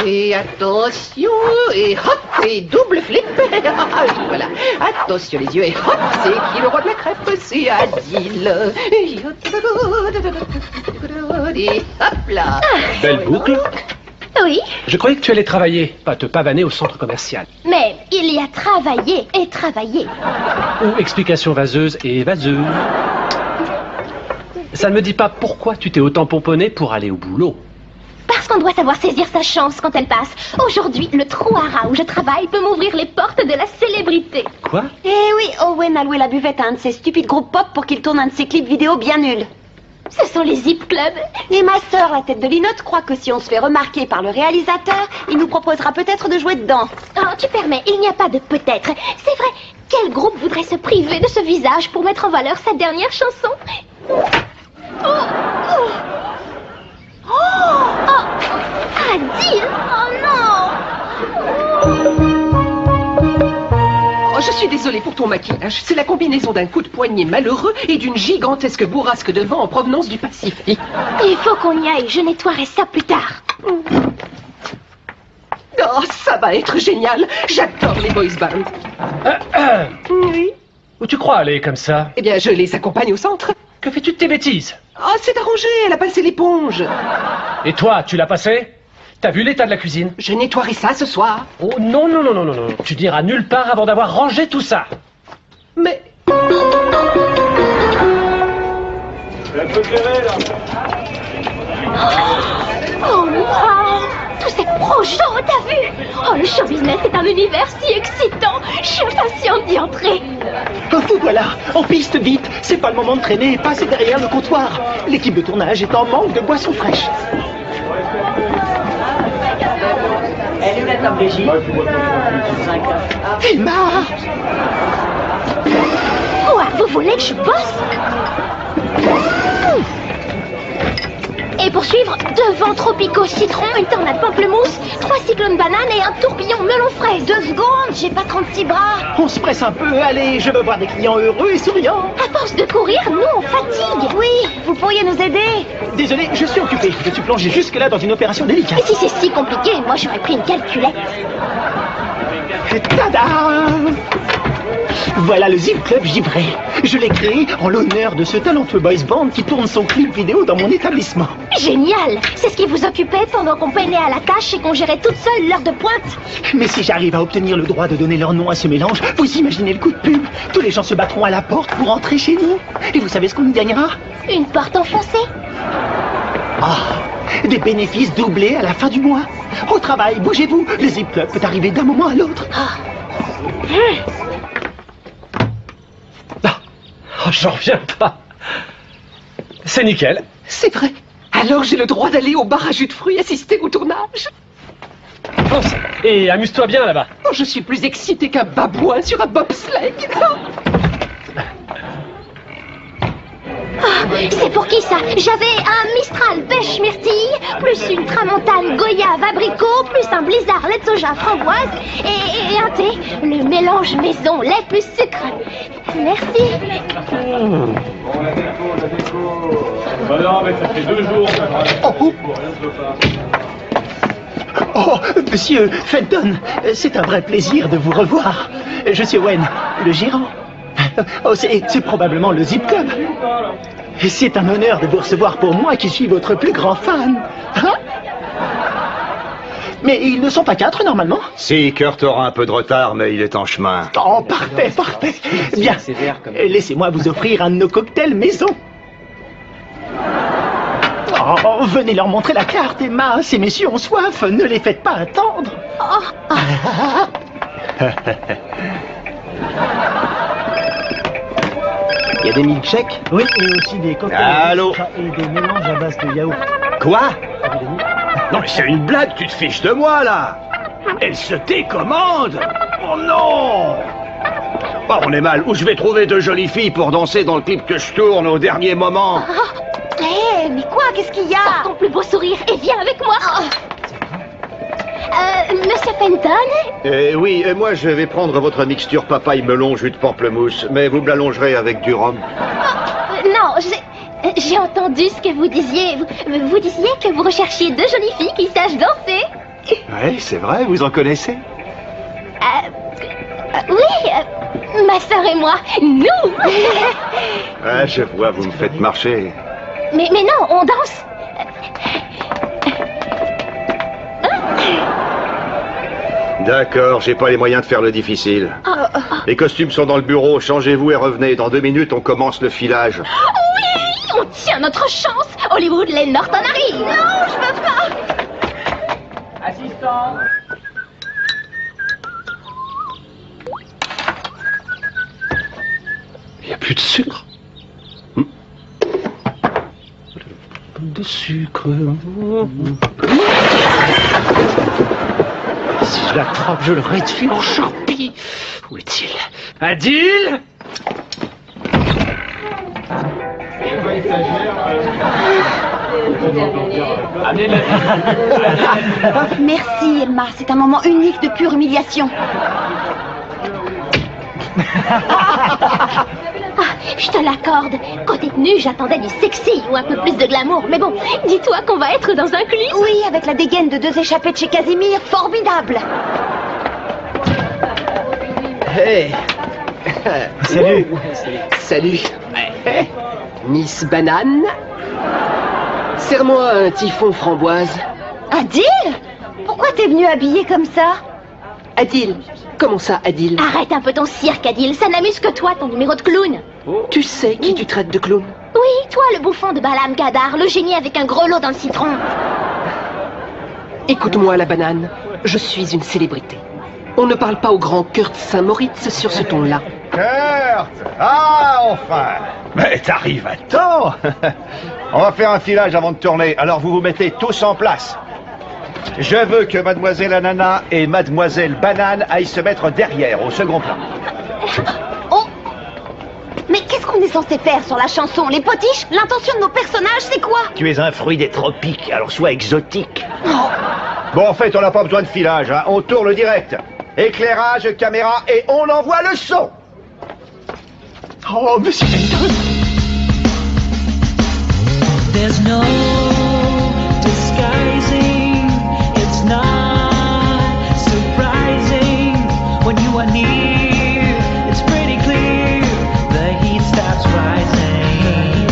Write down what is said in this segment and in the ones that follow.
Et attention, et hop, et double flip. Voilà, attention les yeux, et hop, c'est qui le roi de la crêpe? C'est Adil. Et hop là. Belle boucle. Oui, Je croyais que tu allais travailler, pas te pavaner au centre commercial. mais il y a travaillé et travaillé. Ou explication vaseuse et vaseuse. Ça ne me dit pas pourquoi tu t'es autant pomponné pour aller au boulot. Parce qu'on doit savoir saisir sa chance quand elle passe. Aujourd'hui, le trou à rats où je travaille peut m'ouvrir les portes de la célébrité. Quoi? Eh oui, Owen a loué la buvette à un de ces stupides groupes pop pour qu'il tourne un de ses clips vidéo bien nuls. Ce sont les Zip Club. Et ma sœur, la tête de linotte, croit que si on se fait remarquer par le réalisateur, il nous proposera peut-être de jouer dedans. Oh, tu permets, il n'y a pas de peut-être. C'est vrai, quel groupe voudrait se priver de ce visage pour mettre en valeur sa dernière chanson? Adil! Oh non! Oh, je suis désolée pour ton maquillage. C'est la combinaison d'un coup de poignet malheureux et d'une gigantesque bourrasque de vent en provenance du Pacifique. Il faut qu'on y aille, je nettoierai ça plus tard. Oh, ça va être génial. J'adore les boys bands. Oui. Où tu crois aller comme ça? Eh bien, je les accompagne au centre. Que fais-tu de tes bêtises? Oh, c'est arrangé, elle a passé l'éponge. Et toi, tu l'as passé? T'as vu l'état de la cuisine? Je nettoierai ça ce soir. Oh non, non, non, non, non, non. Tu n'iras nulle part avant d'avoir rangé tout ça. Mais... Oh wow! Tous ces projets, t'as vu? Oh, le show business est un univers si excitant. Je suis impatiente d'y entrer. Vous voilà, en piste vite. C'est pas le moment de traîner, passez derrière le comptoir. L'équipe de tournage est en manque de boissons fraîches. Elle est où la table régie? Thelma! Quoi? Vous voulez que je bosse? Et pour suivre, 2 vents tropicaux citron, une tornade pamplemousse, 3 cyclones bananes et un tourbillon melon fraise. 2 secondes, j'ai pas 36 bras. On se presse un peu, allez, je veux voir des clients heureux et souriants. À force de courir, nous on fatigue. Oui, vous pourriez nous aider. Désolé, je suis occupé. Je suis plongé jusque-là dans une opération délicate. Et si c'est si compliqué, moi j'aurais pris une calculette. Tada! Voilà le Zip Club givré. Je l'ai créé en l'honneur de ce talentueux boys band qui tourne son clip vidéo dans mon établissement. Génial! C'est ce qui vous occupait pendant qu'on peinait à la tâche et qu'on gérait toute seule l'heure de pointe. Mais si j'arrive à obtenir le droit de donner leur nom à ce mélange, vous imaginez le coup de pub. Tous les gens se battront à la porte pour entrer chez nous. Et vous savez ce qu'on y gagnera? Une porte enfoncée. Ah, des bénéfices doublés à la fin du mois. Au travail, bougez-vous. Le Zip Club peut arriver d'un moment à l'autre. Oh, j'en reviens pas. C'est nickel. C'est vrai. Alors j'ai le droit d'aller au bar à jus de fruits assister au tournage. Fonce et amuse-toi bien là-bas. Oh, je suis plus excitée qu'un babouin sur un bobsleigh. C'est pour qui ça? J'avais un Mistral pêche myrtille, plus une tramontane goyave abricot, plus un blizzard lait de soja framboise et un thé. Le mélange maison lait plus sucre. Merci. Non, mais ça fait 2 jours. Oh, monsieur Fenton, c'est un vrai plaisir de vous revoir. Je suis Owen, le gérant. Oh, c'est probablement le Zip Club. C'est un honneur de vous recevoir pour moi qui suis votre plus grand fan. Hein? Mais ils ne sont pas 4 normalement? Si, Kurt aura un peu de retard, mais il est en chemin. Oh, parfait, parfait. Bien, laissez-moi vous offrir un de nos cocktails maison. Oh, venez leur montrer la carte, Emma. Ces messieurs ont soif, ne les faites pas attendre. Il y a des milkshakes? Oui, et aussi des cocktails Allô? et des mélanges à base de yaourt. Quoi? Non, mais c'est une blague, tu te fiches de moi, là. Elle se décommande. Oh non! Oh, on est mal. Où je vais trouver 2 jolies filles pour danser dans le clip que je tourne au dernier moment? Hé, mais quoi? Qu'est-ce qu'il y a? Sors ton plus beau sourire et viens avec moi. Monsieur Fenton? Oui, moi je vais prendre votre mixture papaye melon jus de pamplemousse, mais vous me l'allongerez avec du rhum. Non, J'ai entendu ce que vous disiez. Vous disiez que vous recherchiez 2 jolies filles qui sachent danser. Ouais, c'est vrai, vous en connaissez? Oui, ma sœur et moi, nous. Ouais, je vois, vous me faites marcher. Mais non, on danse. D'accord, j'ai pas les moyens de faire le difficile. Les costumes sont dans le bureau, changez-vous et revenez. Dans 2 minutes, on commence le filage. Oui, on tient notre chance. Hollywood, les Norton arrivent. Non, je veux pas. Assistant. Il n'y a plus de sucre. De sucre. Si je l'attrape, je le réduis en charpie. Où est-il? Adil. Merci, Emma. C'est un moment unique de pure humiliation. Je te l'accorde. Quand t'es tenue, j'attendais du sexy ou un peu plus de glamour. Mais bon, dis-toi qu'on va être dans un clip. Oui, avec la dégaine de 2 échappées de chez Casimir, formidable. Hey. Salut. Salut. Miss Banane. Serre-moi un typhon framboise. Adil? Pourquoi t'es venu habillé comme ça? Adil. Comment ça, Adil? Arrête un peu ton cirque, Adil. Ça n'amuse que toi, ton numéro de clown. Tu sais qui tu traites de clown? Oui, toi, le bouffon de Balaam Gadar, le génie avec un grelot dans le citron. Écoute-moi, la banane. Je suis une célébrité. On ne parle pas au grand Kurt Saint-Moritz sur ce ton-là. Kurt! Ah, enfin! Mais t'arrives à temps! On va faire un filage avant de tourner, alors vous vous mettez tous en place. Je veux que Mademoiselle Anana et Mademoiselle Banane aillent se mettre derrière, au second plan. Oh! Mais qu'est-ce qu'on est censé faire sur la chanson? Les potiches? L'intention de nos personnages, c'est quoi? Tu es un fruit des tropiques, alors sois exotique. Bon, en fait, on n'a pas besoin de filage, hein. On tourne direct. Éclairage, caméra, et on envoie le son! Oh, monsieur Fenton. There's no disguising, it's not surprising when you are near. It's pretty clear the heat starts rising.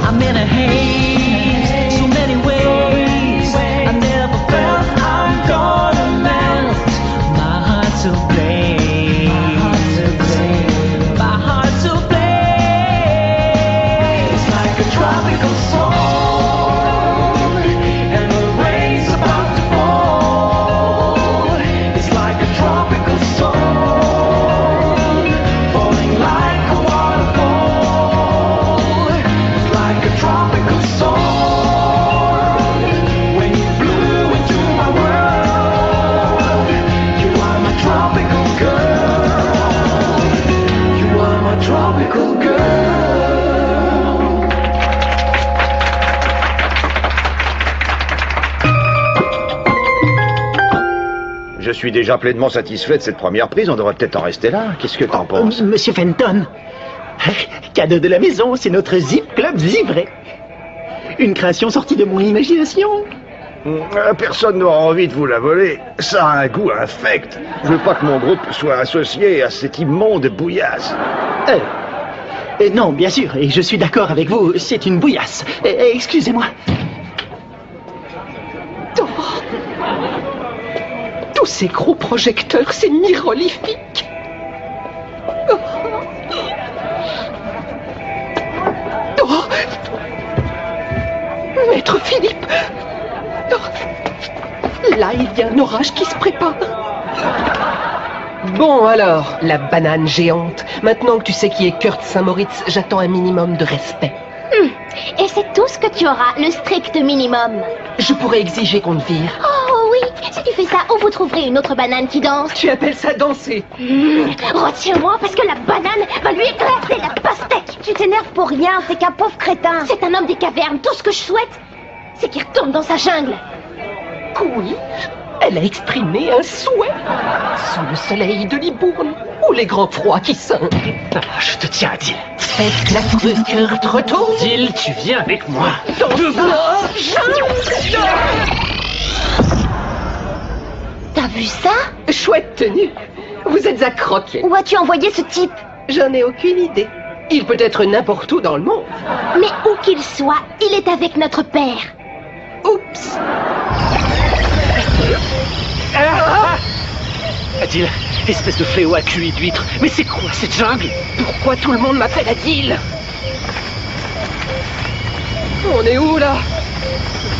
I'm in a haze, so many ways. I never felt I'm gonna melt. My heart's ablaze. My heart's ablaze. Like a tropical storm, and the rain's about to fall. It's like a tropical storm, falling like a waterfall. It's like a tropical storm, when you blew into my world. You are my tropical girl. You are my tropical girl. Je suis déjà pleinement satisfait de cette première prise, on devrait peut-être en rester là. Qu'est-ce que t'en penses? Monsieur Fenton. Cadeau de la maison, c'est notre Zip Club Zivré. Une création sortie de mon imagination. Personne n'aura envie de vous la voler. Ça a un goût infect. Je veux pas que mon groupe soit associé à cette immonde bouillasse. Non, bien sûr, et je suis d'accord avec vous, c'est une bouillasse. Excusez-moi. Tous ces gros projecteurs, c'est mirolifique. Oh. Maître Philippe. Oh. Là, il y a un orage qui se prépare. Bon alors, la banane géante. Maintenant que tu sais qui est Kurt Saint-Moritz, j'attends un minimum de respect. Et c'est tout ce que tu auras, le strict minimum. Je pourrais exiger qu'on te vire. Oh oui, si tu fais ça, où vous trouverez une autre banane qui danse? Tu appelles ça danser? Retiens-moi parce que la banane va lui éclater la pastèque. Tu t'énerves pour rien, c'est qu'un pauvre crétin. C'est un homme des cavernes, tout ce que je souhaite, c'est qu'il retourne dans sa jungle. Oui, Elle a exprimé un souhait. Sous le soleil de Libourne, ou les grands froids qui scindent. Ah, je te tiens, Adil. Faites la crue Kurt retourne. Adil, tu viens avec moi. T'as vu ça? Chouette tenue. Vous êtes à croquer. Où as-tu envoyé ce type? J'en ai aucune idée. Il peut être n'importe où dans le monde. Mais où qu'il soit, il est avec notre père. Oups. Adil, espèce de fléau à QI d'huître. Mais c'est quoi cette jungle? Pourquoi tout le monde m'appelle Adil? On est où là?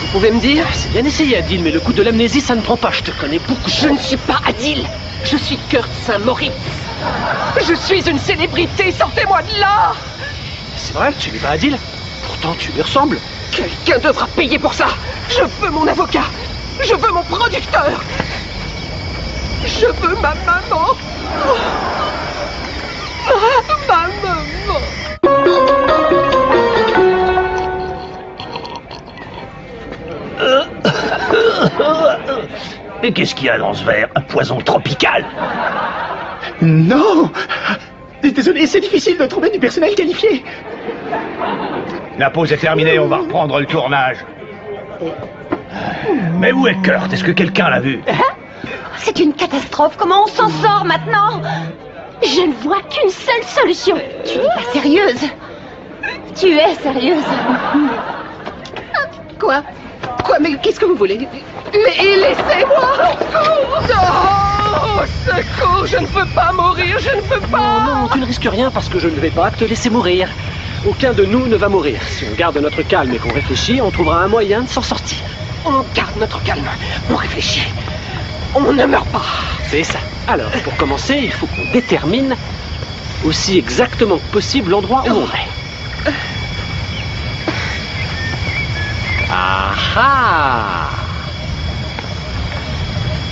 Vous pouvez me dire? C'est bien essayé, Adil, mais le coup de l'amnésie, ça ne prend pas. Je te connais beaucoup. Je ne suis pas Adil. Je suis Kurt Saint-Moritz. Je suis une célébrité. Sortez-moi de là! C'est vrai, tu n'es pas Adil. Pourtant, tu lui ressembles. Quelqu'un devra payer pour ça. Je veux mon avocat. Je veux mon producteur. Je veux ma maman. Ma maman. Et qu'est-ce qu'il y a dans ce verre? Un poison tropical? Non! Désolé, c'est difficile de trouver du personnel qualifié. La pause est terminée, on va reprendre le tournage. Mais où est Kurt? Est-ce que quelqu'un l'a vu? C'est une catastrophe. Comment on s'en sort maintenant? Je ne vois qu'une seule solution. Tu n'es pas sérieuse. Tu es sérieuse. Quoi? Quoi? Mais qu'est-ce que vous voulez? Mais laissez-moi! Oh, secours! Je ne peux pas mourir! Je ne peux pas! Non, tu ne risques rien parce que je ne vais pas te laisser mourir. Aucun de nous ne va mourir. Si on garde notre calme et qu'on réfléchit, on trouvera un moyen de s'en sortir. On garde notre calme. On réfléchit. On ne meurt pas. C'est ça. Alors, pour commencer, il faut qu'on détermine aussi exactement que possible l'endroit où on est. Ah ah!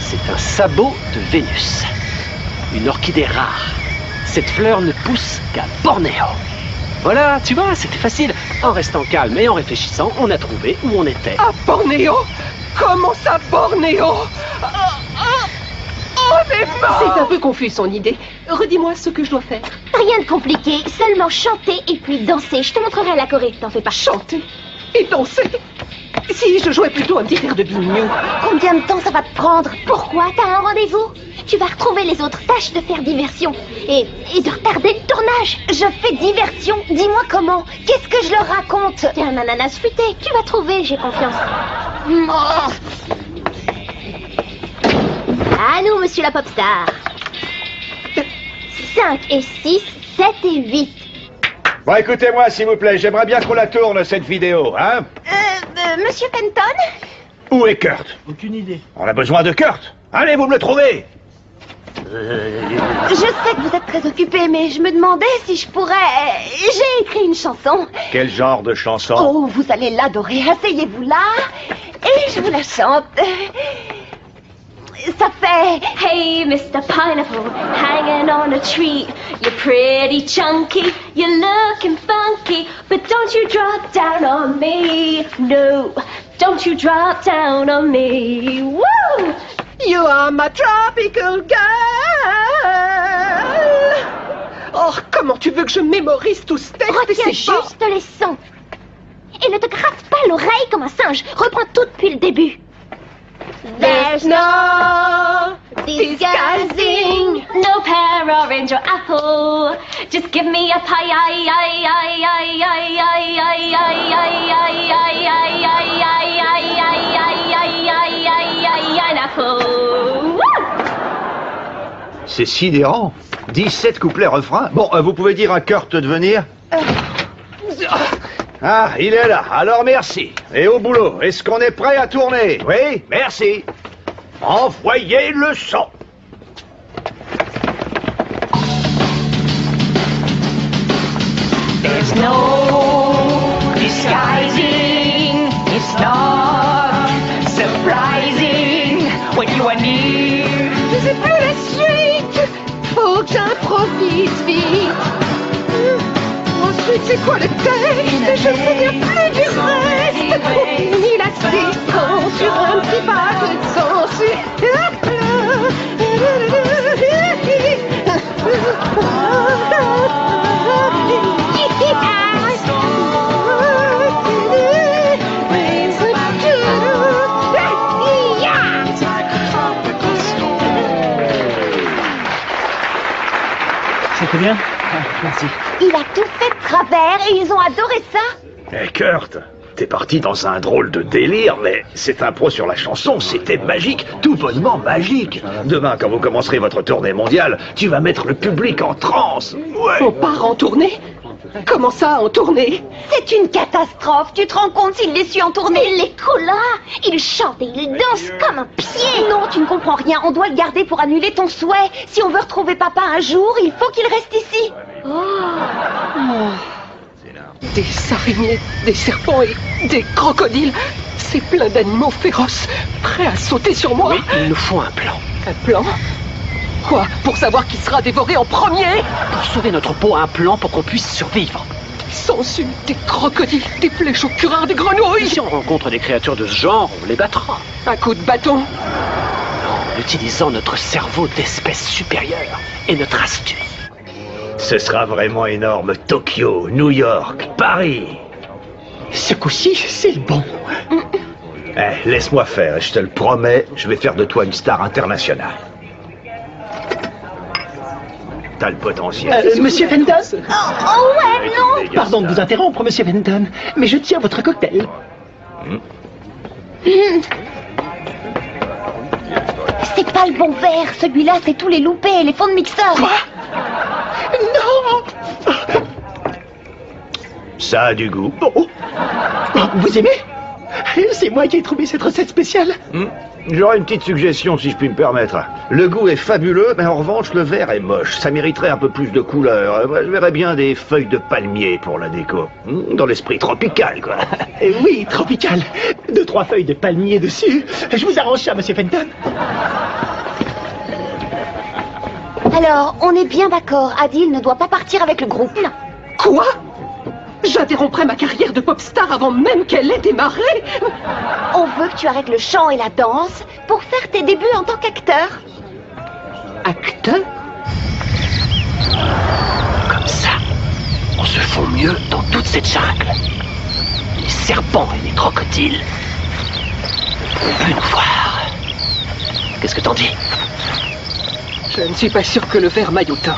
C'est un sabot de Vénus. Une orchidée rare. Cette fleur ne pousse qu'à Bornéo. Voilà, tu vois, c'était facile. En restant calme et en réfléchissant, on a trouvé où on était. À Bornéo? Comment ça, Bornéo? On est mort! C'est un peu confus son idée. Redis-moi ce que je dois faire. Rien de compliqué, seulement chanter et puis danser. Je te montrerai la Corée, t'en fais pas. Chanter et danser? Si je jouais plutôt un petit air de bignou. Combien de temps ça va te prendre? Pourquoi? T'as un rendez-vous? Tu vas retrouver les autres. Tâche de faire diversion. Et de retarder le tournage. Je fais diversion. Dis-moi comment. Qu'est-ce que je leur raconte? T'es un ananas fruité. Tu vas trouver, j'ai confiance. À nous, monsieur la pop star. 5 et 6, 7 et 8. Bon, écoutez-moi, s'il vous plaît, j'aimerais bien qu'on la tourne, cette vidéo, hein? Monsieur Fenton? Où est Kurt? Aucune idée. On a besoin de Kurt. Allez, vous me le trouvez. Je sais que vous êtes très occupé, mais je me demandais si je pourrais... J'ai écrit une chanson. Quel genre de chanson? Oh, vous allez l'adorer. Asseyez-vous là et je vous la chante. Ça fait... Hey, Mr. Pineapple, hanging on a tree. You're pretty chunky, you're looking funky, but don't you drop down on me. No, don't you drop down on me. Woo! You are my tropical girl. Oh, comment tu veux que je mémorise tout ce texte? Retiens juste les sons. Et ne te gratte pas l'oreille comme un singe. Reprends tout depuis le début. There's no disguising, no pear, orange or apple. Just give me a pineapple. C'est sidérant. 17 couplets refrains. Bon, vous pouvez dire à Kurt de venir? Ah, il est là. Alors merci. Et au boulot. Est-ce qu'on est prêt à tourner? Oui, merci. Envoyez le son. There's no disguising, it's not surprising when you are near. Je sais plus la suite. Faut que j'improvise vite. Ensuite, c'est quoi le texte? Je me souviens plus du reste. Ni la séquence sur un petit paquet de sang. très bien. Ah, merci. Il a tout fait de travers et ils ont adoré ça. Eh Kurt, t'es parti dans un drôle de délire, mais cette impro sur la chanson, c'était magique, tout bonnement magique. Demain, quand vous commencerez votre tournée mondiale, tu vas mettre le public en transe. Ouais. On part en tournée? Comment ça, en tournée? C'est une catastrophe. Tu te rends compte s'il les suit en tournée? Il les coula. Il chante et il danse comme un pied. Non, tu ne comprends rien. On doit le garder pour annuler ton souhait. Si on veut retrouver papa un jour, il faut qu'il reste ici. Des araignées, des serpents et des crocodiles. C'est plein d'animaux féroces, prêts à sauter sur moi. Oui, il nous faut un plan. Un plan? Quoi? Pour savoir qui sera dévoré en premier? Pour sauver notre peau, un plan pour qu'on puisse survivre. Des sangsues, des crocodiles, des flèches au curin, des grenouilles. Si on rencontre des créatures de ce genre, on les battra. Un coup de bâton? Non, en utilisant notre cerveau d'espèce supérieure et notre astuce. Ce sera vraiment énorme. Tokyo, New York, Paris. Ce coup-ci, c'est le bon. Eh, laisse-moi faire, je te le promets, je vais faire de toi une star internationale. T'as le potentiel. Monsieur Fenton? Oh ouais, non. Pardon de vous interrompre, Monsieur Fenton, mais je tiens votre cocktail. C'est pas le bon verre. Celui-là, c'est tous les loupés et les fonds de mixeur. Quoi? Non. Ça a du goût. Oh. Vous aimez? C'est moi qui ai trouvé cette recette spéciale. J'aurais une petite suggestion si je puis me permettre. Le goût est fabuleux, mais en revanche le verre est moche. Ça mériterait un peu plus de couleur. Je verrais bien des feuilles de palmier pour la déco. Dans l'esprit tropical, quoi. Oui, tropical. 2-3 feuilles de palmier dessus. Je vous arrange ça, Monsieur Fenton. Alors, on est bien d'accord. Adil ne doit pas partir avec le groupe. Non. Quoi? J'interromprai ma carrière de pop star avant même qu'elle ait démarré. On veut que tu arrêtes le chant et la danse pour faire tes débuts en tant qu'acteur. Acteur? Comme ça, on se fond mieux dans toute cette jungle. Les serpents et les crocodiles ne peuvent nous voir. Qu'est-ce que t'en dis? Je ne suis pas sûr que le verre maillotin.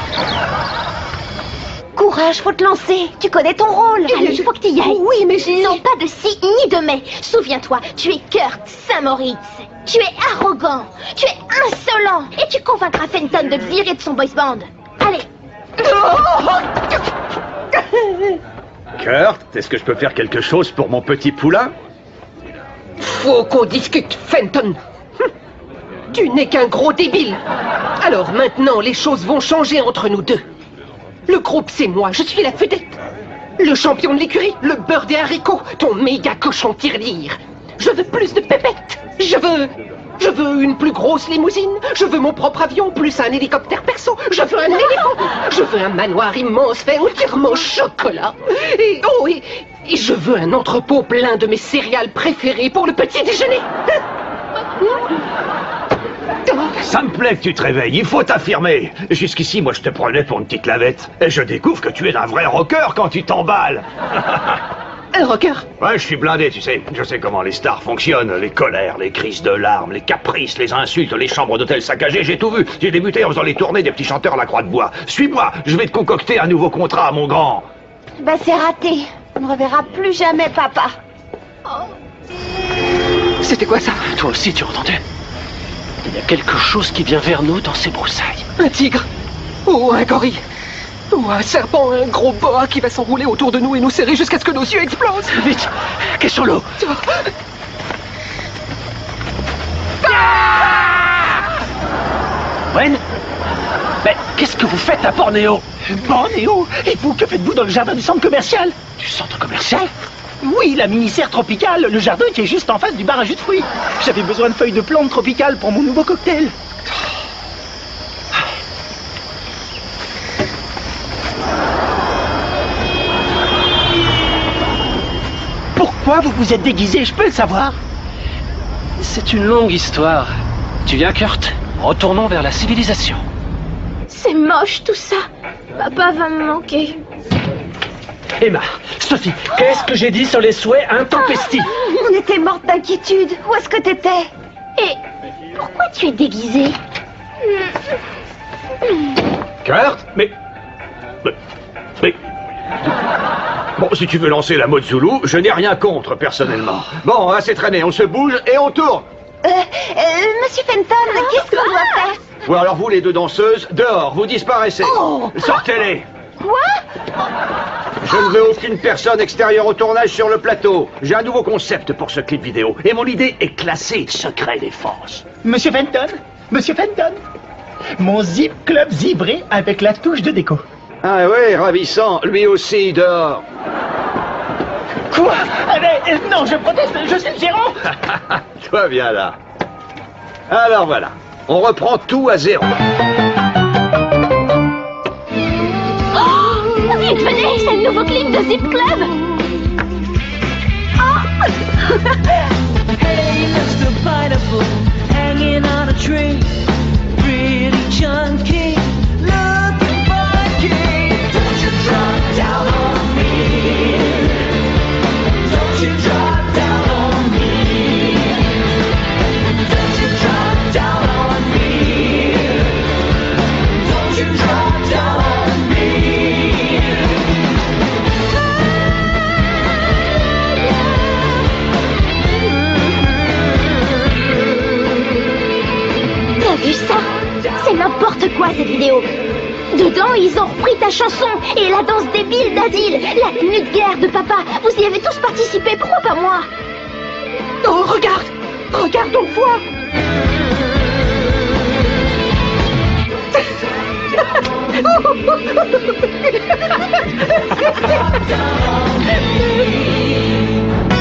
Courage, faut te lancer. Tu connais ton rôle. Allez, il faut que tu y ailles. Oui, mais non, pas de si ni de mais. Souviens-toi, tu es Kurt Saint-Moritz. Tu es arrogant. Tu es insolent. Et tu convaincras Fenton de te virer de son boys band. Allez. Kurt, est-ce que je peux faire quelque chose pour mon petit poulain? Faut qu'on discute, Fenton. Tu n'es qu'un gros débile. Alors maintenant, les choses vont changer entre nous deux. Le groupe, c'est moi, je suis la vedette. Le champion de l'écurie, le beurre des haricots, ton méga cochon tirelire. Je veux plus de pépettes. Je veux une plus grosse limousine. Je veux mon propre avion, plus un hélicoptère perso. Je veux un éléphant. Je veux un manoir immense fait entièrement au chocolat. Et je veux un entrepôt plein de mes céréales préférées pour le petit déjeuner. Ça me plaît que tu te réveilles, il faut t'affirmer. Jusqu'ici, moi, je te prenais pour une petite lavette. Et je découvre que tu es un vrai rocker quand tu t'emballes. Un rocker? Ouais, je suis blindé, tu sais. Je sais comment les stars fonctionnent. Les colères, les crises de larmes, les caprices, les insultes, les chambres d'hôtel saccagées, j'ai tout vu. J'ai débuté en faisant les tournées des petits chanteurs à la Croix de Bois. Suis-moi, je vais te concocter un nouveau contrat, mon grand. Bah, c'est raté. On ne reverra plus jamais papa. C'était quoi ça? Toi aussi, tu as entendu? Il y a quelque chose qui vient vers nous dans ces broussailles. Un tigre? Ou un gorille? Ou un serpent, un gros boa qui va s'enrouler autour de nous et nous serrer jusqu'à ce que nos yeux explosent? Vite! Qu'est-ce sur l'eau? Wen? Mais qu'est-ce que vous faites à Bornéo? Bornéo? Et vous, que faites-vous dans le jardin du centre commercial? Du centre commercial? Oui, la mini-serre tropicale, le jardin qui est juste en face du bar à jus de fruits. J'avais besoin de feuilles de plantes tropicales pour mon nouveau cocktail. Pourquoi vous vous êtes déguisé, je peux le savoir? C'est une longue histoire. Tu viens, Kurt? Retournons vers la civilisation. C'est moche tout ça. Papa va me manquer. Emma, Sophie, qu'est-ce que j'ai dit sur les souhaits intempestifs? On était morte d'inquiétude. Où est-ce que t'étais? Et pourquoi tu es déguisé? Kurt, mais Mais... Bon, si tu veux lancer la mode Zoulou, je n'ai rien contre, personnellement. Bon, assez traîné, on se bouge et on tourne. Monsieur Fenton, qu'est-ce qu'on doit faire? Ou alors vous, les deux danseuses, dehors, vous disparaissez. Oh. Sortez-les. Quoi? Je ne veux aucune personne extérieure au tournage sur le plateau. J'ai un nouveau concept pour ce clip vidéo. Et mon idée est classée secret défense. Monsieur Fenton, mon Zip Club zibré avec la touche de déco. Ah oui, ravissant. Lui aussi, dehors. Quoi? Non, je proteste, je suis le gérant. Toi, viens là. Alors voilà, on reprend tout à zéro. Oh, vite, venez, c'est le nouveau clip de Zip Club. Hey, Mr. Pineapple, hanging on a tree, pretty chunky, looking funky. Don't you drop down on me. Don't you drop down on me. Don't you drop down on me. Don't you drop down on me. T'as vu ça? C'est n'importe quoi cette vidéo. Dedans, ils ont repris ta chanson et la danse débile d'Adil, la tenue de guerre de papa. Vous y avez tous participé, pourquoi pas moi? Oh, regarde! Regarde, on le voit!